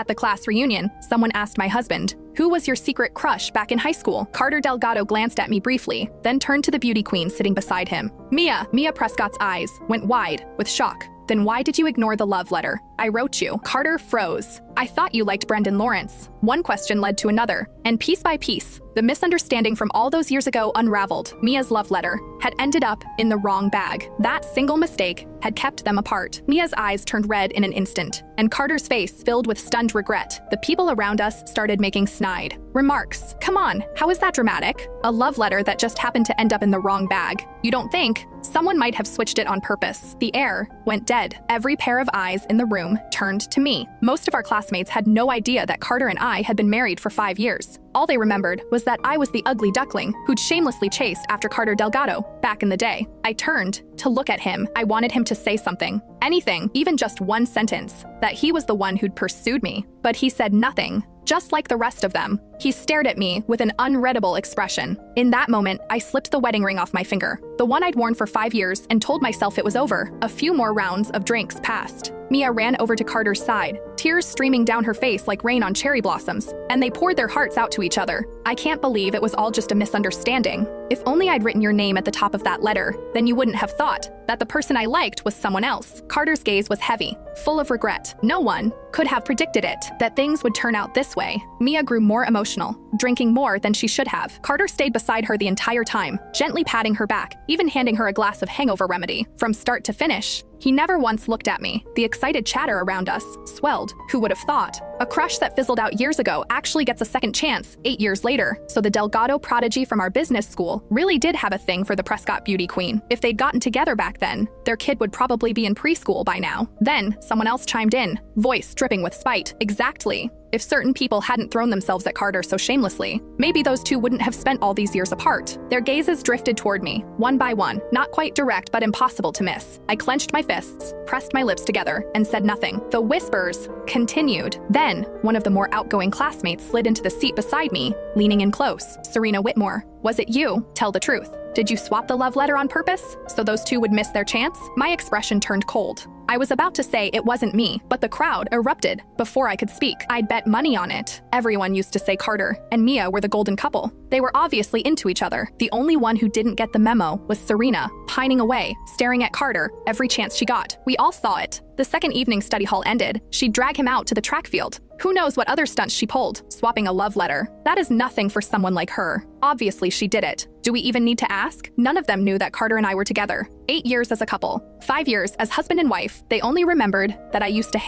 At the class reunion, someone asked my husband, "Who was your secret crush back in high school?" Carter Delgado glanced at me briefly, then turned to the beauty queen sitting beside him. Mia Prescott's eyes went wide with shock. "Then why did you ignore the love letter I wrote you?" Carter froze. "I thought you liked Brendan Lawrence." One question led to another, and piece by piece, the misunderstanding from all those years ago unraveled. Mia's love letter had ended up in the wrong bag. That single mistake had kept them apart. Mia's eyes turned red in an instant, and Carter's face filled with stunned regret. The people around us started making snide remarks. "Come on, how is that dramatic? A love letter that just happened to end up in the wrong bag. You don't think someone might have switched it on purpose?" The air went dead. Every pair of eyes in the room turned to me. Most of our classmates had no idea that Carter and I had been married for 5 years. All they remembered was that I was the ugly duckling who'd shamelessly chased after Carter Delgado back in the day. I turned to look at him. I wanted him to say something. Anything, even just one sentence, that he was the one who'd pursued me. But he said nothing. Just like the rest of them, he stared at me with an unreadable expression. In that moment, I slipped the wedding ring off my finger, the one I'd worn for 5 years, and told myself it was over. A few more rounds of drinks passed. Mia ran over to Carter's side, tears streaming down her face like rain on cherry blossoms, and they poured their hearts out to each other. "I can't believe it was all just a misunderstanding. If only I'd written your name at the top of that letter, then you wouldn't have thought that the person I liked was someone else." Carter's gaze was heavy, full of regret. No one could have predicted it, that things would turn out this way. Mia grew more emotional, drinking more than she should have. Carter stayed beside her the entire time, gently patting her back, even handing her a glass of hangover remedy. From start to finish, he never once looked at me. The excited chatter around us swelled. Who would have thought? A crush that fizzled out years ago actually gets a second chance 8 years later. So the Delgado prodigy from our business school really did have a thing for the Prescott beauty queen. If they'd gotten together back then, their kid would probably be in preschool by now. Then someone else chimed in, voice dripping with spite. "Exactly. If certain people hadn't thrown themselves at Carter so shamelessly, maybe those two wouldn't have spent all these years apart." Their gazes drifted toward me, one by one, not quite direct but impossible to miss. I clenched my fists, pressed my lips together, and said nothing. The whispers continued. Then, one of the more outgoing classmates slid into the seat beside me, leaning in close. "Serena Whitmore, was it you? Tell the truth. Did you swap the love letter on purpose, so those two would miss their chance?" My expression turned cold. I was about to say it wasn't me, but the crowd erupted before I could speak. I'd bet money on it. Everyone used to say Carter and Mia were the golden couple. They were obviously into each other. The only one who didn't get the memo was Serena, pining away, staring at Carter every chance she got. We all saw it. The second evening study hall ended, she'd drag him out to the track field. Who knows what other stunts she pulled, swapping a love letter. That is nothing for someone like her. Obviously, she did it. Do we even need to ask? None of them knew that Carter and I were together. 8 years as a couple, 5 years as husband and wife. They only remembered that I used to